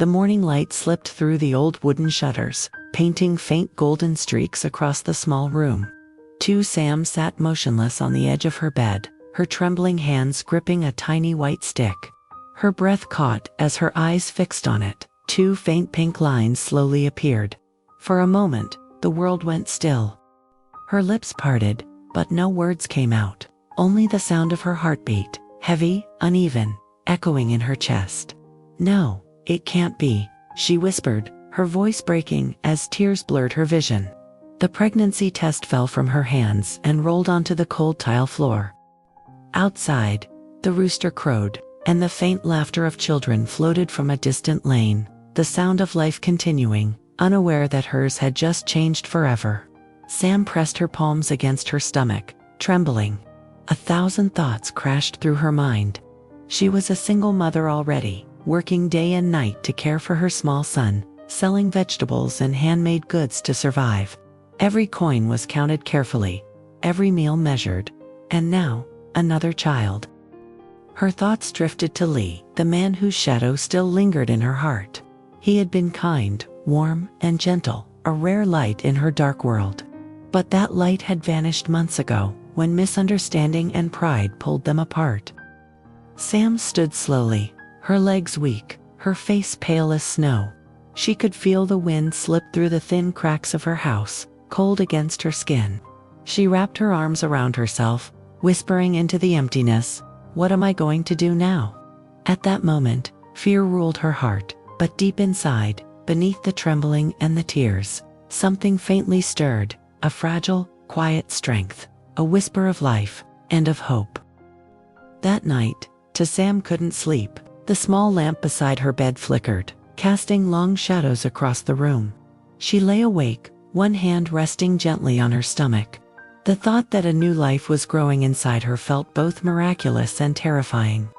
The morning light slipped through the old wooden shutters, painting faint golden streaks across the small room. Sam sat motionless on the edge of her bed, her trembling hands gripping a tiny white stick. Her breath caught as her eyes fixed on it. 2 faint pink lines slowly appeared. For a moment, the world went still. Her lips parted, but no words came out, only the sound of her heartbeat, heavy, uneven, echoing in her chest. "No, it can't be," she whispered, her voice breaking as tears blurred her vision. The pregnancy test fell from her hands and rolled onto the cold tile floor. Outside, the rooster crowed, and the faint laughter of children floated from a distant lane, the sound of life continuing, unaware that hers had just changed forever. Sam pressed her palms against her stomach, trembling. 1,000 thoughts crashed through her mind. She was a single mother already, working day and night to care for her small son, selling vegetables and handmade goods to survive. Every coin was counted carefully, every meal measured, and now, another child. Her thoughts drifted to Lee, the man whose shadow still lingered in her heart. He had been kind, warm, and gentle, a rare light in her dark world. But that light had vanished months ago, when misunderstanding and pride pulled them apart. Sam stood slowly, her legs weak, her face pale as snow. She could feel the wind slip through the thin cracks of her house, cold against her skin. She wrapped her arms around herself, whispering into the emptiness, "What am I going to do now?" At that moment, fear ruled her heart, but deep inside, beneath the trembling and the tears, something faintly stirred, a fragile, quiet strength, a whisper of life and of hope. That night, Sam couldn't sleep. The small lamp beside her bed flickered, casting long shadows across the room. She lay awake, one hand resting gently on her stomach. The thought that a new life was growing inside her felt both miraculous and terrifying.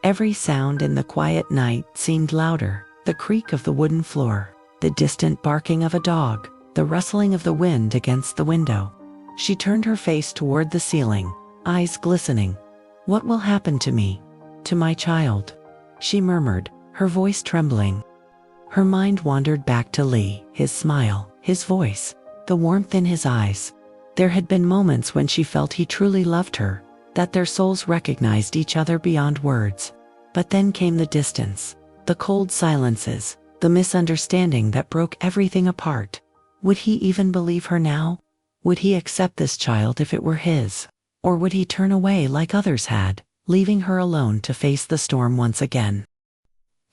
Every sound in the quiet night seemed louder: the creak of the wooden floor, the distant barking of a dog, the rustling of the wind against the window. She turned her face toward the ceiling, eyes glistening. "What will happen to me? To my child?" she murmured, her voice trembling. Her mind wandered back to Lee, his smile, his voice, the warmth in his eyes. There had been moments when she felt he truly loved her, that their souls recognized each other beyond words. But then came the distance, the cold silences, the misunderstanding that broke everything apart. Would he even believe her now? Would he accept this child if it were his? Or would he turn away like others had, leaving her alone to face the storm once again?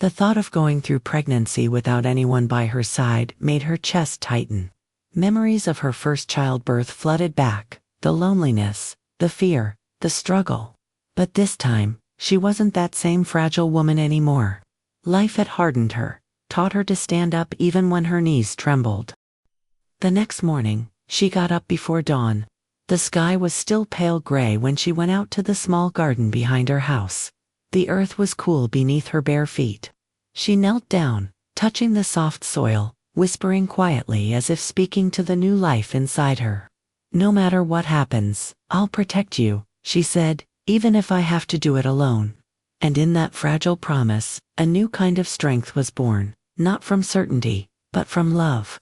The thought of going through pregnancy without anyone by her side made her chest tighten. Memories of her first childbirth flooded back, the loneliness, the fear, the struggle. But this time, she wasn't that same fragile woman anymore. Life had hardened her, taught her to stand up even when her knees trembled. The next morning, she got up before dawn. The sky was still pale gray when she went out to the small garden behind her house. The earth was cool beneath her bare feet. She knelt down, touching the soft soil, whispering quietly as if speaking to the new life inside her. "No matter what happens, I'll protect you," she said, "even if I have to do it alone." And in that fragile promise, a new kind of strength was born, not from certainty, but from love.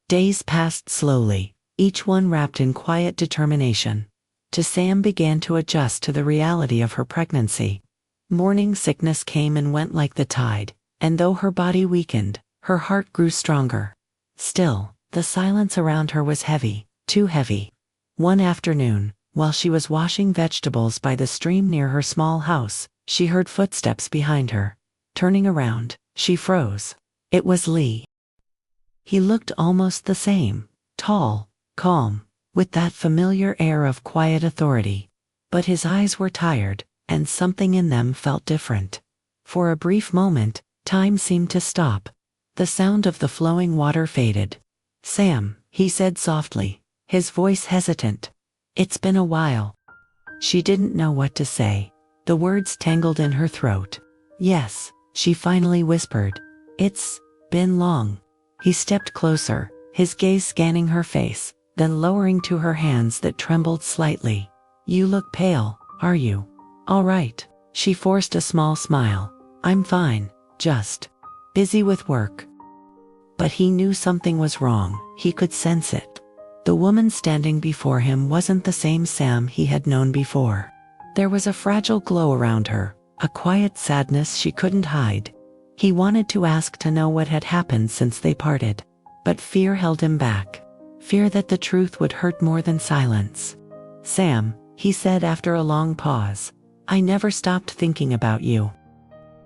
Days passed slowly, each one wrapped in quiet determination. Sam began to adjust to the reality of her pregnancy. Morning sickness came and went like the tide, and though her body weakened, her heart grew stronger. Still, the silence around her was heavy, too heavy. One afternoon, while she was washing vegetables by the stream near her small house, she heard footsteps behind her. Turning around, she froze. It was Lee. He looked almost the same, tall, calm, with that familiar air of quiet authority. But his eyes were tired, and something in them felt different. For a brief moment, time seemed to stop. The sound of the flowing water faded. "Sam," he said softly, his voice hesitant. "It's been a while." She didn't know what to say. The words tangled in her throat. "Yes," she finally whispered. "It's been long." He stepped closer, his gaze scanning her face, then lowering to her hands that trembled slightly. "You look pale, are you?" "All right." She forced a small smile. "I'm fine, just busy with work. But he knew something was wrong, he could sense it. The woman standing before him wasn't the same Sam he had known before. There was a fragile glow around her, a quiet sadness she couldn't hide. He wanted to ask to know what had happened since they parted, but fear held him back. Fear that the truth would hurt more than silence. "Sam," he said after a long pause, "I never stopped thinking about you."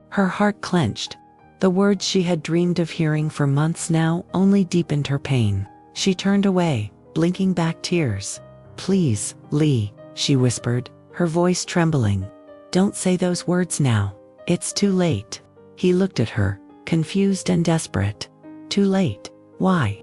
Her heart clenched. The words she had dreamed of hearing for months now only deepened her pain. She turned away, blinking back tears. "Please, Lee," she whispered, her voice trembling. "Don't say those words now. It's too late." He looked at her, confused and desperate. Too late? Why?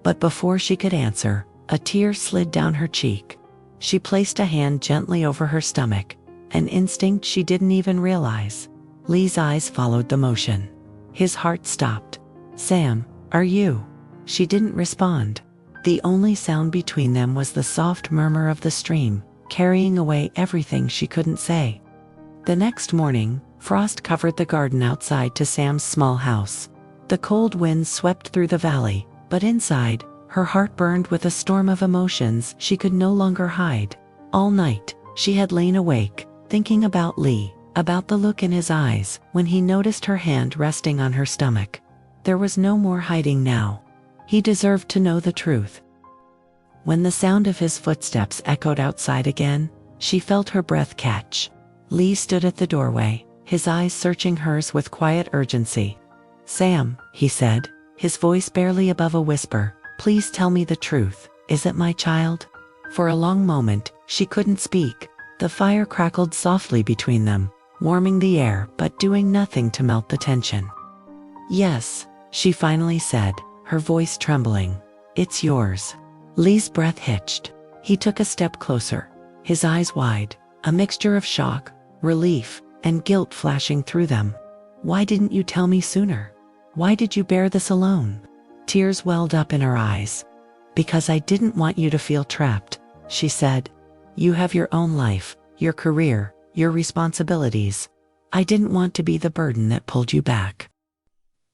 But before she could answer, a tear slid down her cheek. She placed a hand gently over her stomach, an instinct she didn't even realize. Lee's eyes followed the motion. His heart stopped. "Sam, are you?" She didn't respond. The only sound between them was the soft murmur of the stream, carrying away everything she couldn't say. The next morning, frost covered the garden outside to Sam's small house. The cold winds swept through the valley, but inside, her heart burned with a storm of emotions she could no longer hide. All night, she had lain awake, thinking about Lee, about the look in his eyes when he noticed her hand resting on her stomach. There was no more hiding now. He deserved to know the truth. When the sound of his footsteps echoed outside again, she felt her breath catch. Lee stood at the doorway, his eyes searching hers with quiet urgency. "Sam," he said, his voice barely above a whisper, "please tell me the truth. Is it my child?" For a long moment, she couldn't speak. The fire crackled softly between them, warming the air but doing nothing to melt the tension. "Yes," she finally said, her voice trembling. "It's yours." Lee's breath hitched. He took a step closer, his eyes wide, a mixture of shock, relief, and guilt flashing through them. "Why didn't you tell me sooner? Why did you bear this alone?" Tears welled up in her eyes. "Because I didn't want you to feel trapped," she said. "You have your own life, your career, your responsibilities. I didn't want to be the burden that pulled you back."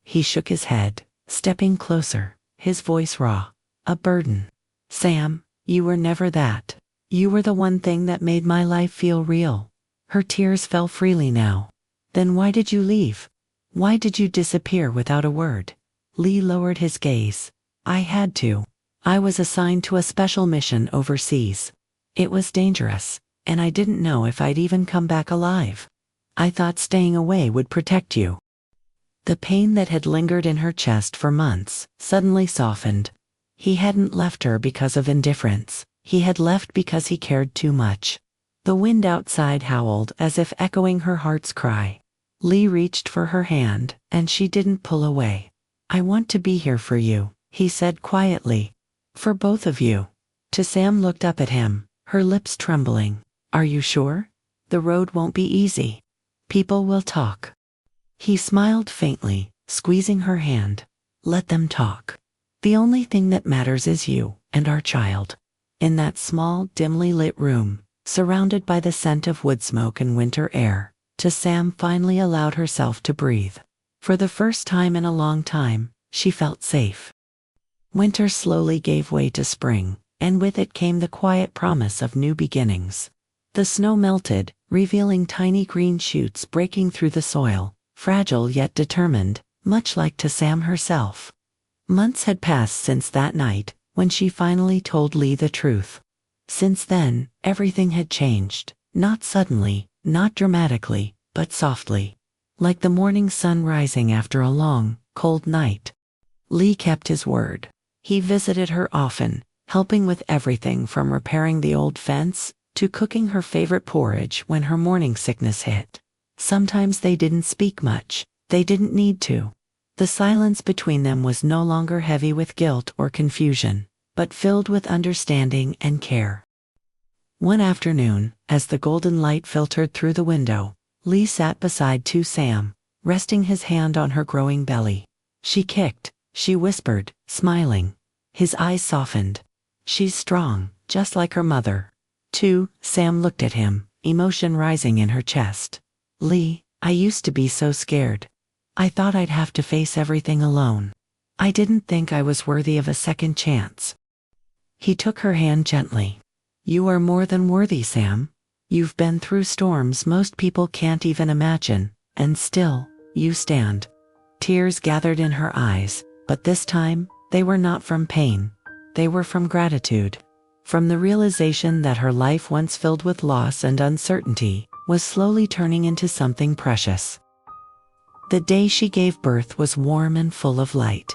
He shook his head, stepping closer, his voice raw. "A burden? Sam, you were never that. You were the one thing that made my life feel real." Her tears fell freely now. "Then why did you leave? Why did you disappear without a word?" Lee lowered his gaze. "I had to. I was assigned to a special mission overseas. It was dangerous, and I didn't know if I'd even come back alive. I thought staying away would protect you." The pain that had lingered in her chest for months suddenly softened. He hadn't left her because of indifference. He had left because he cared too much. The wind outside howled as if echoing her heart's cry. Lee reached for her hand, and she didn't pull away. "I want to be here for you," he said quietly. "For both of you." Sam looked up at him, her lips trembling. "Are you sure? The road won't be easy. People will talk." He smiled faintly, squeezing her hand. "Let them talk. The only thing that matters is you and our child." In that small, dimly lit room, surrounded by the scent of wood smoke and winter air, Sam finally allowed herself to breathe. For the first time in a long time, she felt safe. Winter slowly gave way to spring, and with it came the quiet promise of new beginnings. The snow melted, revealing tiny green shoots breaking through the soil, fragile yet determined, much like Sam herself. Months had passed since that night, when she finally told Lee the truth. Since then, everything had changed, not suddenly, not dramatically, but softly. Like the morning sun rising after a long, cold night. Lee kept his word. He visited her often, helping with everything from repairing the old fence to cooking her favorite porridge when her morning sickness hit. Sometimes they didn't speak much. They didn't need to. The silence between them was no longer heavy with guilt or confusion, but filled with understanding and care. One afternoon, as the golden light filtered through the window, Lee sat beside Sam, resting his hand on her growing belly. "She kicked," she whispered, smiling. His eyes softened. "She's strong, just like her mother." Sam looked at him, emotion rising in her chest. "Lee, I used to be so scared. I thought I'd have to face everything alone. I didn't think I was worthy of a second chance." He took her hand gently. "You are more than worthy, Sam. You've been through storms most people can't even imagine, and still, you stand." Tears gathered in her eyes, but this time, they were not from pain. They were from gratitude. From the realization that her life, once filled with loss and uncertainty, was slowly turning into something precious. The day she gave birth was warm and full of light.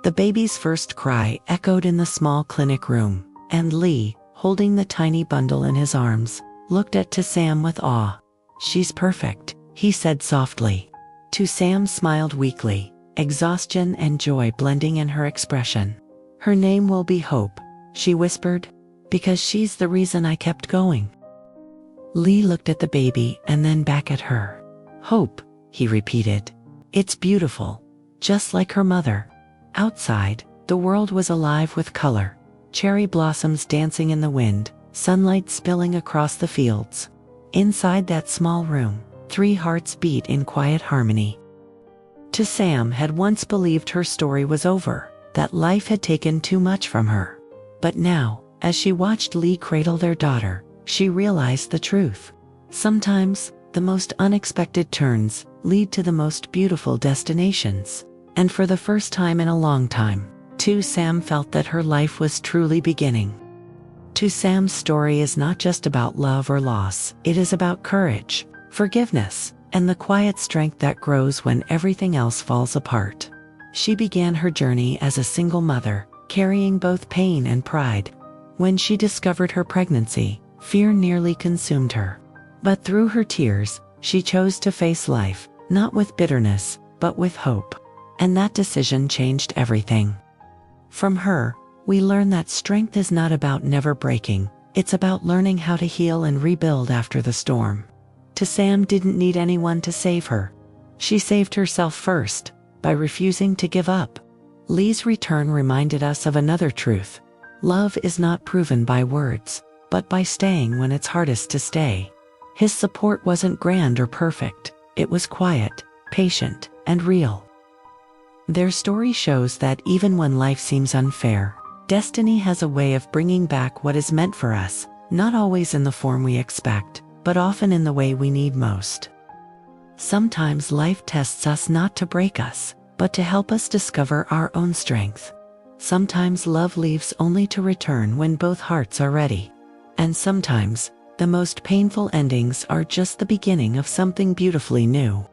The baby's first cry echoed in the small clinic room, and Lee, holding the tiny bundle in his arms, looked at Sam with awe. "She's perfect," he said softly. Sam smiled weakly, exhaustion and joy blending in her expression. "Her name will be Hope," she whispered, "because she's the reason I kept going." Lee looked at the baby and then back at her. "Hope," he repeated. "It's beautiful, just like her mother." Outside, the world was alive with color. Cherry blossoms dancing in the wind, sunlight spilling across the fields. Inside that small room, 3 hearts beat in quiet harmony. Sam had once believed her story was over, that life had taken too much from her. But now, as she watched Lee cradle their daughter, she realized the truth. Sometimes, the most unexpected turns lead to the most beautiful destinations. And for the first time in a long time, Sam felt that her life was truly beginning. Sam's story is not just about love or loss, it is about courage, forgiveness, and the quiet strength that grows when everything else falls apart. She began her journey as a single mother, carrying both pain and pride. When she discovered her pregnancy, fear nearly consumed her. But through her tears, she chose to face life, not with bitterness, but with hope. And that decision changed everything. From her, we learn that strength is not about never breaking, it's about learning how to heal and rebuild after the storm. Sam didn't need anyone to save her. She saved herself first, by refusing to give up. Lee's return reminded us of another truth. Love is not proven by words, but by staying when it's hardest to stay. His support wasn't grand or perfect, it was quiet, patient, and real. Their story shows that even when life seems unfair, destiny has a way of bringing back what is meant for us, not always in the form we expect, but often in the way we need most. Sometimes life tests us not to break us, but to help us discover our own strength. Sometimes love leaves only to return when both hearts are ready. And sometimes, the most painful endings are just the beginning of something beautifully new.